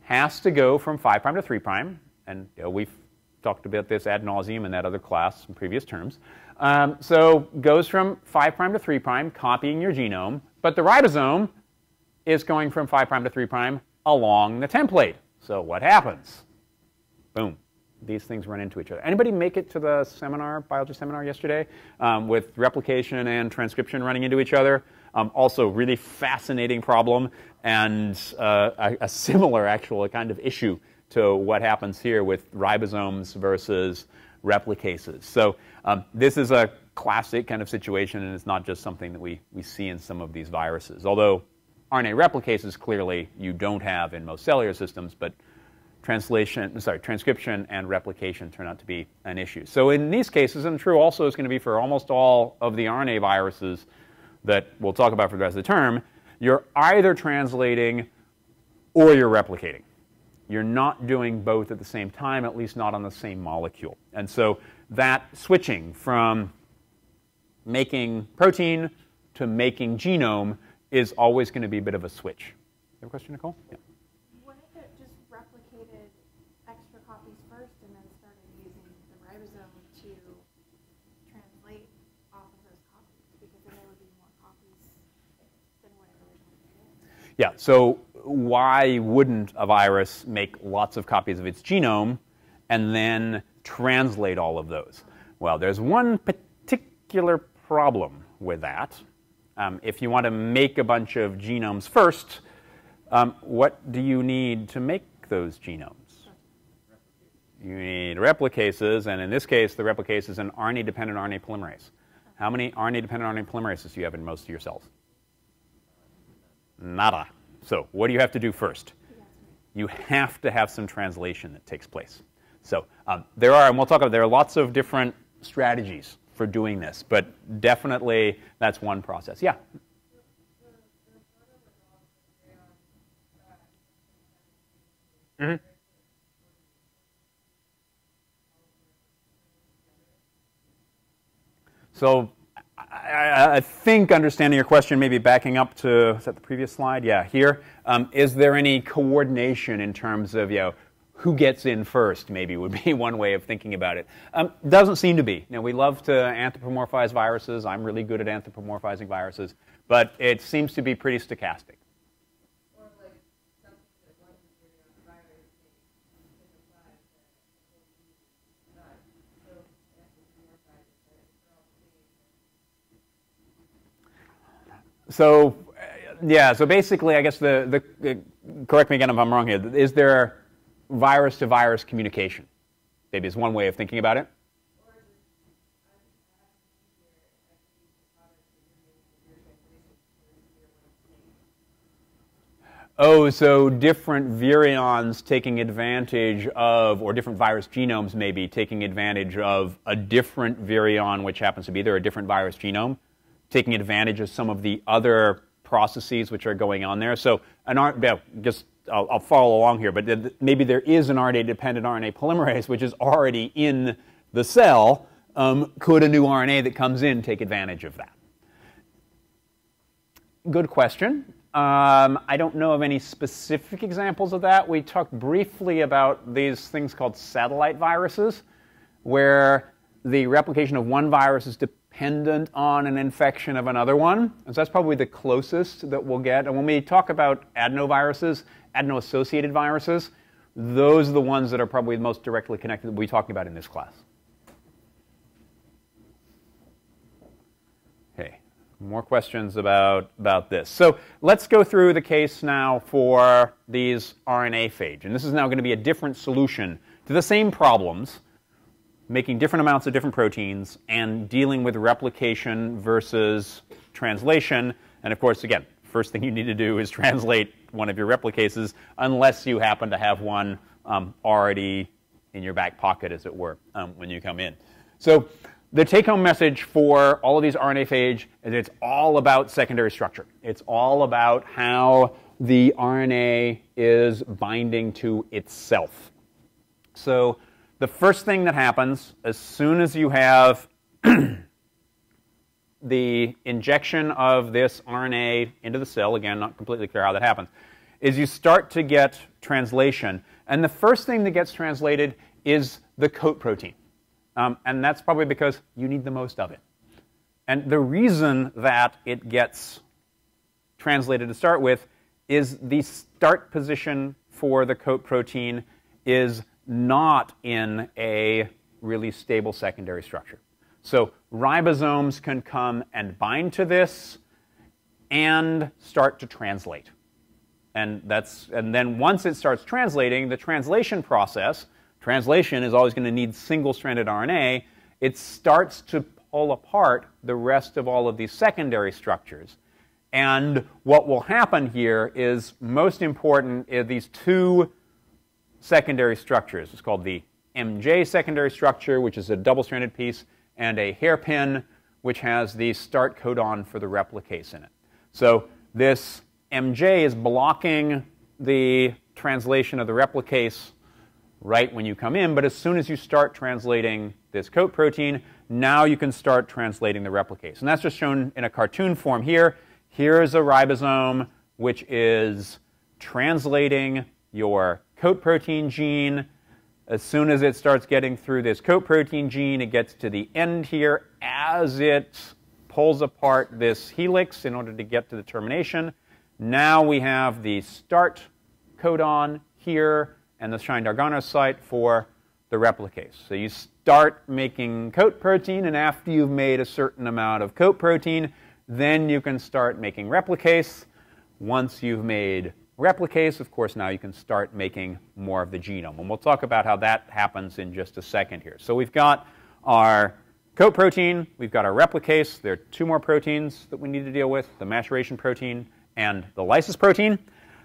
has to go from 5' to 3', and we've talked about this ad nauseum in that other class in previous terms. So goes from 5' to 3', copying your genome, but the ribosome is going from 5' to 3' along the template. So what happens? Boom. these things run into each other. Anybody make it to the seminar, biology seminar yesterday, with replication and transcription running into each other? Also, really fascinating problem, and a similar actual kind of issue to what happens here with ribosomes versus replicases. So this is a classic kind of situation, and it's not just something that we see in some of these viruses. Although RNA replicases, clearly, you don't have in most cellular systems, but transcription and replication turn out to be an issue. So in these cases, and true also is going to be for almost all of the RNA viruses that we'll talk about for the rest of the term, you're either translating or you're replicating. You're not doing both at the same time, at least not on the same molecule. And so that switching from making protein to making genome is always going to be a bit of a switch. You have a question, Nicole? Yeah. What if it just replicated extra copies first and then started using the ribosome to translate off of those copies? Because then there would be more copies than what it originally did. Yeah, so why wouldn't a virus make lots of copies of its genome and then translate all of those? Well, there's one particular problem with that. If you want to make a bunch of genomes first, what do you need to make those genomes? You need replicases, and in this case, the replicase is an RNA-dependent RNA polymerase. How many RNA-dependent RNA polymerases do you have in most of your cells? Nada. So what do you have to do first? You have to have some translation that takes place. So there are, and we'll talk about, there are lots of different strategies for doing this, but definitely that's one process. Yeah? Mm-hmm. So I think understanding your question, maybe backing up to, is that the previous slide? Yeah, here. Is there any coordination in terms of, who gets in first, maybe, would be one way of thinking about it. Doesn't seem to be. We love to anthropomorphize viruses. I'm really good at anthropomorphizing viruses. But it seems to be pretty stochastic. Or like something that one bacteria on a virus makes So, yeah, so basically, I guess correct me again if I'm wrong here, is there virus-to-virus communication? Maybe is one way of thinking about it. Oh, so different virions taking advantage of, or different virus genomes maybe taking advantage of a different virion, which happens to be there, a different virus genome, taking advantage of some of the other processes which are going on there. So I'll follow along here, but maybe there is an RNA-dependent RNA polymerase which is already in the cell. Could a new RNA that comes in take advantage of that? Good question. I don't know of any specific examples of that. We talked briefly about these things called satellite viruses, where the replication of one virus is dependent on an infection of another one. And so that's probably the closest that we'll get. And when we talk about adenoviruses, adeno-associated viruses, those are the ones that are probably the most directly connected that we'll be talking about in this class. Okay, more questions about this. So let's go through the case now for these RNA phage. And this is now going to be a different solution to the same problems, making different amounts of different proteins and dealing with replication versus translation. And of course, again, first thing you need to do is translate one of your replicases, unless you happen to have one already in your back pocket, as it were, when you come in. So the take-home message for all of these RNA phage is it's all about secondary structure. It's all about how the RNA is binding to itself. So the first thing that happens as soon as you have the injection of this RNA into the cell, again, not completely clear how that happens, is you start to get translation. And the first thing that gets translated is the coat protein. And that's probably because you need the most of it. And the reason that it gets translated to start with is the start position for the coat protein is not in a really stable secondary structure. So ribosomes can come and bind to this and start to translate. And then once it starts translating, the translation process, translation is always going to need single-stranded RNA, it starts to pull apart the rest of all of these secondary structures. And what will happen here is, most important, is these two secondary structures. It's called the MJ secondary structure, which is a double-stranded piece, and a hairpin, which has the start codon for the replicase in it. So this MJ is blocking the translation of the replicase right when you come in, but as soon as you start translating this coat protein, now you can start translating the replicase. And that's just shown in a cartoon form here. Here's a ribosome which is translating your coat protein gene. As soon as it starts getting through this coat protein gene, it gets to the end here. As it pulls apart this helix in order to get to the termination, now we have the start codon here and the Shine-Dargano site for the replicase. So you start making coat protein, and after you've made a certain amount of coat protein, then you can start making replicase. Once you've made replicase, of course, now you can start making more of the genome. And we'll talk about how that happens in just a second here. So we've got our coat protein, we've got our replicase. There are two more proteins that we need to deal with, the maturation protein and the lysis protein.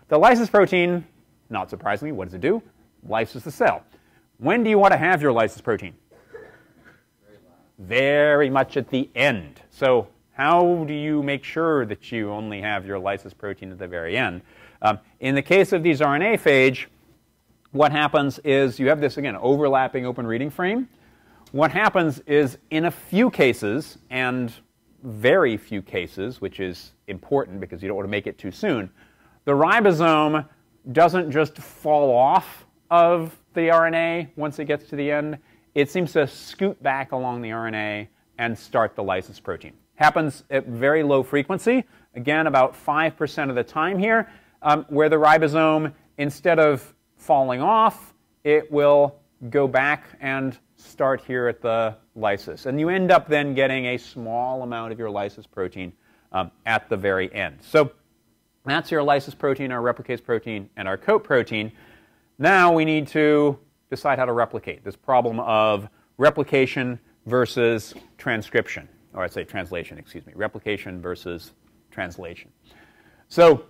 The lysis protein, not surprisingly, what does it do? Lyses the cell. When do you want to have your lysis protein? Very much at the end. So how do you make sure that you only have your lysis protein at the very end? In the case of these RNA phage, what happens is you have this, again, overlapping open reading frame. What happens is, in a few cases, and very few cases, which is important because you don't want to make it too soon, the ribosome doesn't just fall off of the RNA once it gets to the end. It seems to scoot back along the RNA and start the lysis protein. Happens at very low frequency, again, about 5% of the time here, where the ribosome, instead of falling off, it will go back and start here at the lysis. And you end up then getting a small amount of your lysis protein at the very end. So that's your lysis protein, our replicase protein, and our coat protein. Now we need to decide how to replicate. This problem of replication versus transcription, or I'd say translation, excuse me, replication versus translation. So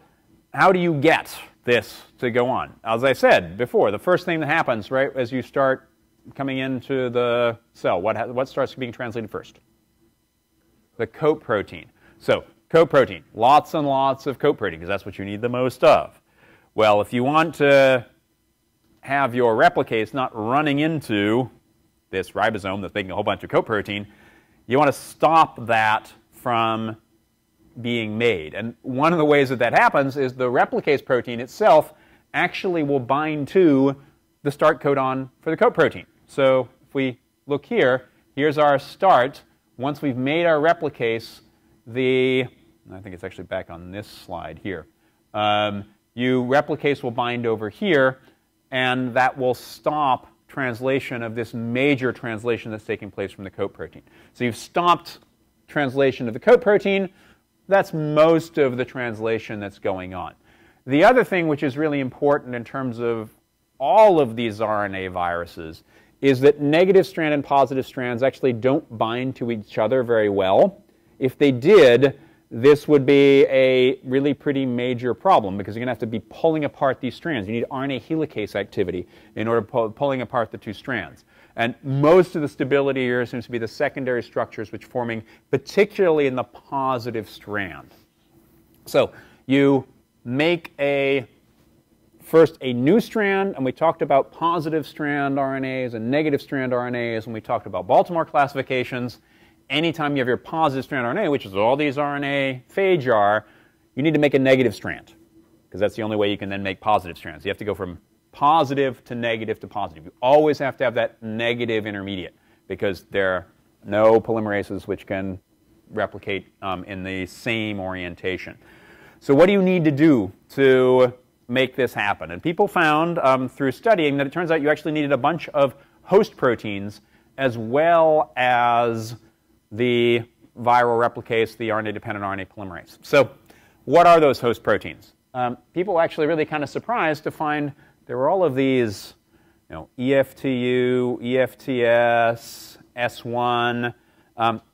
how do you get this to go on? As I said before, the first thing that happens, right, as you start coming into the cell, what starts being translated first? The coat protein. So coat protein, lots and lots of coat protein, because that's what you need the most of. Well, if you want to have your replicase not running into this ribosome that's making a whole bunch of coat protein, you want to stop that from being made. And one of the ways that that happens is the replicase protein itself actually will bind to the start codon for the coat protein. So if we look here, here's our start. Once we've made our replicase, I think it's actually back on this slide here, replicase will bind over here, and that will stop translation of this major translation that's taking place from the coat protein. So you've stopped translation of the coat protein. That's most of the translation that's going on. The other thing which is really important in terms of all of these RNA viruses is that negative strand and positive strands actually don't bind to each other very well. If they did, this would be a really pretty major problem, because you're going to have to be pulling apart these strands. You need RNA helicase activity in order to pulling apart the two strands. And most of the stability here seems to be the secondary structures which are forming particularly in the positive strand. So you make first a new strand, and we talked about positive strand RNAs and negative strand RNAs, and we talked about Baltimore classifications. Anytime you have your positive strand RNA, which is all these RNA phage are, you need to make a negative strand, because that's the only way you can then make positive strands. You have to go from positive to negative to positive. You always have to have that negative intermediate, because there are no polymerases which can replicate in the same orientation. So what do you need to do to make this happen. And people found through studying that it turns out you actually needed a bunch of host proteins as well as the viral replicase, the RNA-dependent RNA polymerase. So what are those host proteins? People were actually really kind of surprised to find there were all of these, EFTU, EFTS, S1.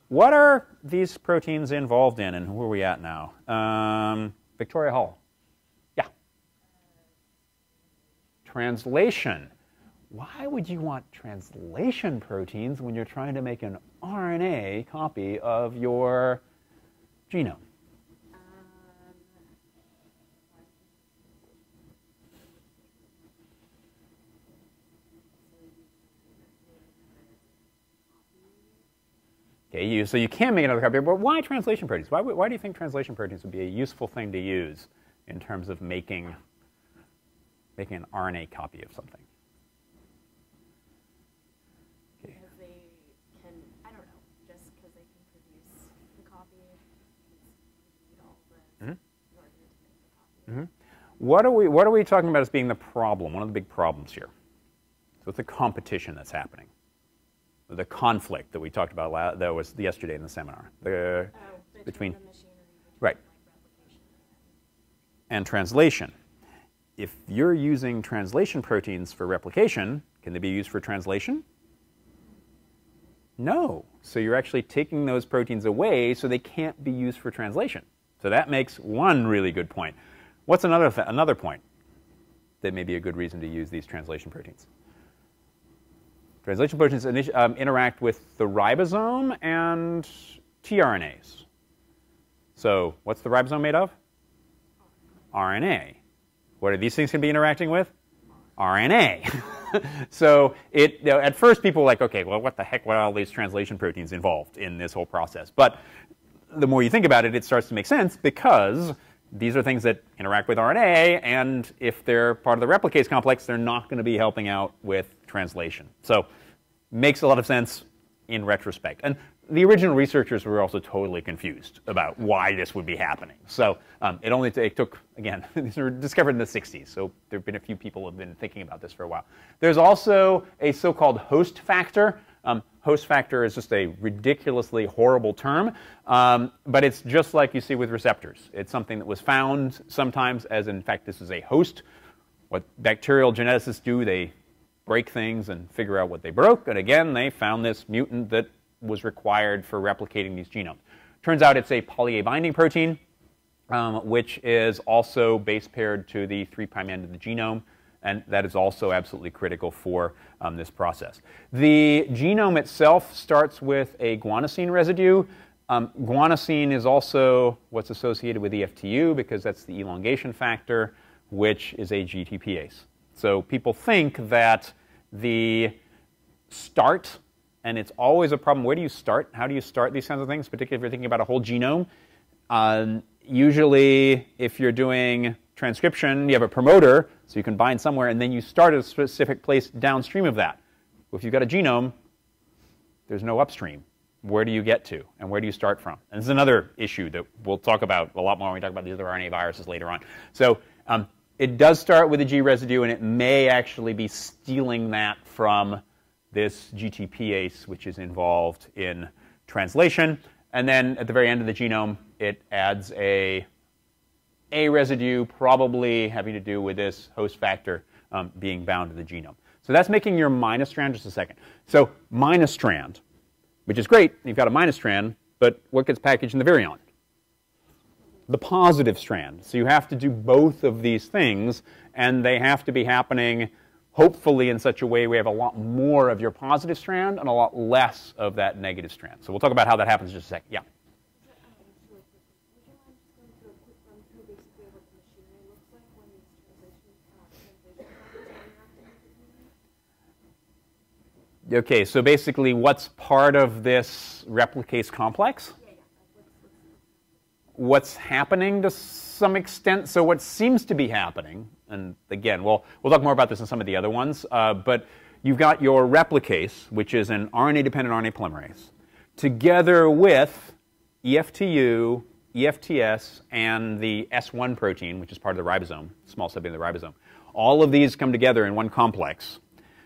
What are these proteins involved in, and who are we at now? Victoria Hall. Yeah. Translation. Why would you want translation proteins when you're trying to make an RNA copy of your genome? Okay, so you can make another copy, but why translation proteins? Why do you think translation proteins would be a useful thing to use in terms of making an RNA copy of something? Okay. Because they can, I don't know, just because they can produce the copy, need all the in order to make the copy. What are we talking about as being the problem? One of the big problems here. So it's the competition that's happening. The conflict that we talked about that was yesterday in the seminar. Between the machinery, right. Replication And translation. If you're using translation proteins for replication, can they be used for translation? No. So you're actually taking those proteins away so they can't be used for translation. So that makes one really good point. What's another point that may be a good reason to use these translation proteins? Translation proteins interact with the ribosome and tRNAs. So what's the ribosome made of? RNA. What are these things going to be interacting with? RNA. So at first people were like, okay, well, what the heck, what are all these translation proteins involved in this whole process? But the more you think about it, it starts to make sense because these are things that interact with RNA, and if they're part of the replicase complex, they're not going to be helping out with translation. So makes a lot of sense in retrospect. And the original researchers were also totally confused about why this would be happening. So it took, again, these were discovered in the 60s, so there have been a few people who have been thinking about this for a while. There's also a so-called host factor. Host factor is just a ridiculously horrible term, but it's just like you see with receptors. It's something that was found sometimes as, in fact, this is a host. What bacterial geneticists do, they break things and figure out what they broke, and again, they found this mutant that was required for replicating these genomes. Turns out it's a poly-A binding protein, which is also base paired to the 3' end of the genome, and that is also absolutely critical for this process. The genome itself starts with a guanosine residue. Guanosine is also what's associated with EFTU because that's the elongation factor, which is a GTPase. So people think that the start, and it's always a problem, where do you start? How do you start these kinds of things, particularly if you're thinking about a whole genome? Usually, if you're doing transcription, you have a promoter, so you can bind somewhere, and then you start at a specific place downstream of that. If you've got a genome, there's no upstream. Where do you get to, and where do you start from? And this is another issue that we'll talk about a lot more when we talk about these other RNA viruses later on. So it does start with a G residue, and it may actually be stealing that from this GTPase, which is involved in translation. And then at the very end of the genome, it adds a residue, probably having to do with this host factor being bound to the genome. So that's making your minus strand. Just a second. So minus strand, which is great. You've got a minus strand, but what gets packaged in the virion? The positive strand. So you have to do both of these things, and they have to be happening hopefully in such a way we have a lot more of your positive strand and a lot less of that negative strand. So we'll talk about how that happens in just a second. Yeah? Okay, so basically what's part of this replicase complex? What's happening to some extent? So what seems to be happening, and again, we'll talk more about this in some of the other ones, but you've got your replicase, which is an RNA-dependent RNA polymerase, together with EFTU, EFTS, and the S1 protein, which is part of the ribosome, small subunit of the ribosome. All of these come together in one complex.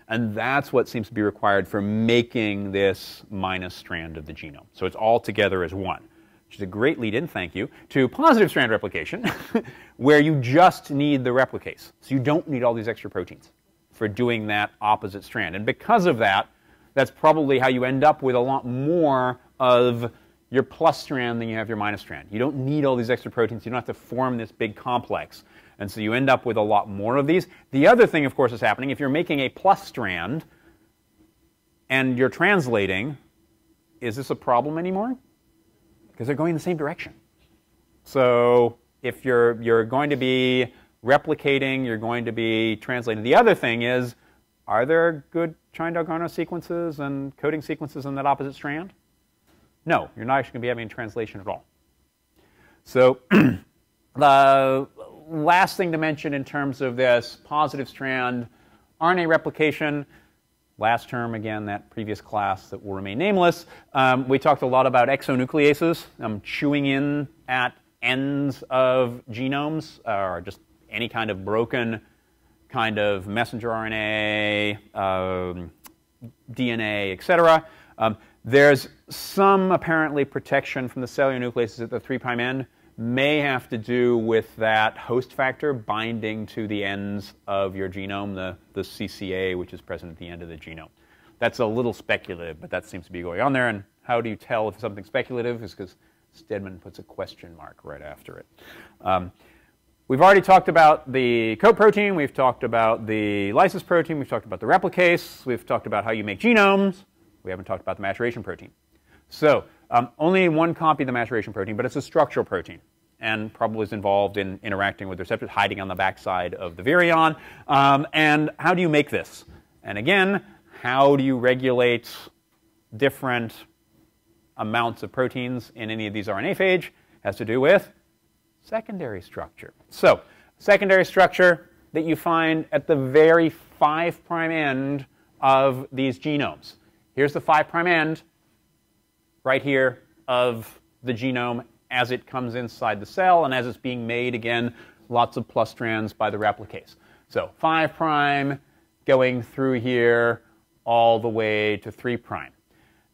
And that's what seems to be required for making this minus strand of the genome. So it's all together as one, which is a great lead-in, thank you, to positive strand replication, where you just need the replicase. So you don't need all these extra proteins for doing that opposite strand. And because of that, that's probably how you end up with a lot more of your plus strand than you have your minus strand. You don't need all these extra proteins. You don't have to form this big complex. And so you end up with a lot more of these. The other thing, of course, is happening. If you're making a plus strand and you're translating, is this a problem anymore? Because they're going in the same direction. So if you're going to be replicating, you're going to be translating. The other thing is, are there good chain diagonal sequences and coding sequences in that opposite strand? No, you're not actually going to be having translation at all. So the last thing to mention in terms of this positive strand RNA replication, last term, again, that previous class that will remain nameless, we talked a lot about exonucleases, chewing in at ends of genomes, or just any kind of broken kind of messenger RNA, DNA, etc. There's some apparently protection from the cellular nucleases at the 3' end, may have to do with that host factor binding to the ends of your genome, the CCA, which is present at the end of the genome. That's a little speculative, but that seems to be going on there. And how do you tell if something's speculative? Is because Stedman puts a question mark right after it. We've already talked about the coat protein. We've talked about the lysis protein. We've talked about the replicase. We've talked about how you make genomes. We haven't talked about the maturation protein. So only one copy of the maturation protein, but it's a structural protein and probably is involved in interacting with receptors, hiding on the backside of the virion. And how do you make this? And again, how do you regulate different amounts of proteins in any of these RNA phage? Has to do with secondary structure. So secondary structure that you find at the very 5' end of these genomes. Here's the 5' end right here of the genome as it comes inside the cell and as it's being made, again, lots of plus strands by the replicase. So 5' going through here all the way to 3'.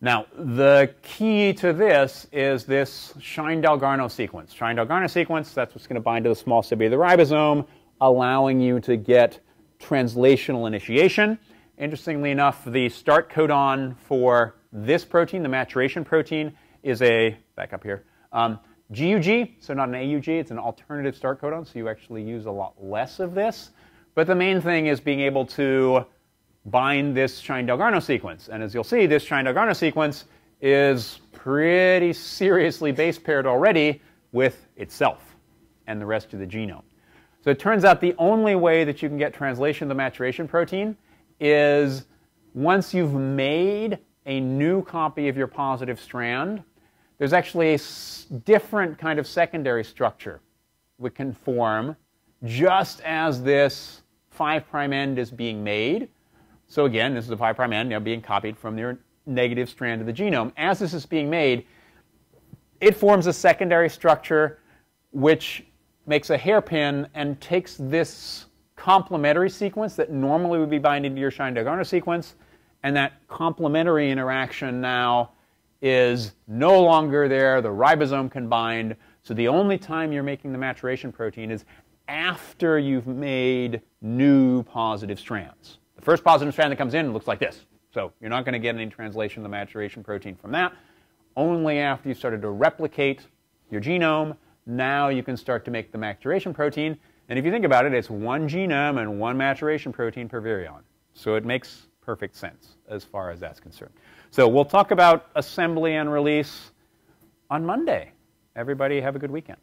Now, the key to this is this Shine-Dalgarno sequence. Shine-Dalgarno sequence, that's what's going to bind to the small subunit of the ribosome, allowing you to get translational initiation. Interestingly enough, the start codon for this protein, the maturation protein, is a, back up here, GUG, so not an AUG. It's an alternative start codon, so you actually use a lot less of this. But the main thing is being able to bind this Shine-Dalgarno sequence. And as you'll see, this Shine-Dalgarno sequence is pretty seriously base paired already with itself and the rest of the genome. So it turns out the only way that you can get translation of the maturation protein is once you've made a new copy of your positive strand, there's actually a different kind of secondary structure we can form just as this 5' end is being made. So again, this is a 5' end being copied from your negative strand of the genome. As this is being made, it forms a secondary structure which makes a hairpin and takes this complementary sequence that normally would be binding to your Shine-Dalgarno sequence, and that complementary interaction now is no longer there. The ribosome can bind. So the only time you're making the maturation protein is after you've made new positive strands. The first positive strand that comes in looks like this. So you're not going to get any translation of the maturation protein from that. Only after you've started to replicate your genome, now you can start to make the maturation protein. And if you think about it, it's one genome and one maturation protein per virion. So it makes perfect sense as far as that's concerned. So we'll talk about assembly and release on Monday. Everybody have a good weekend.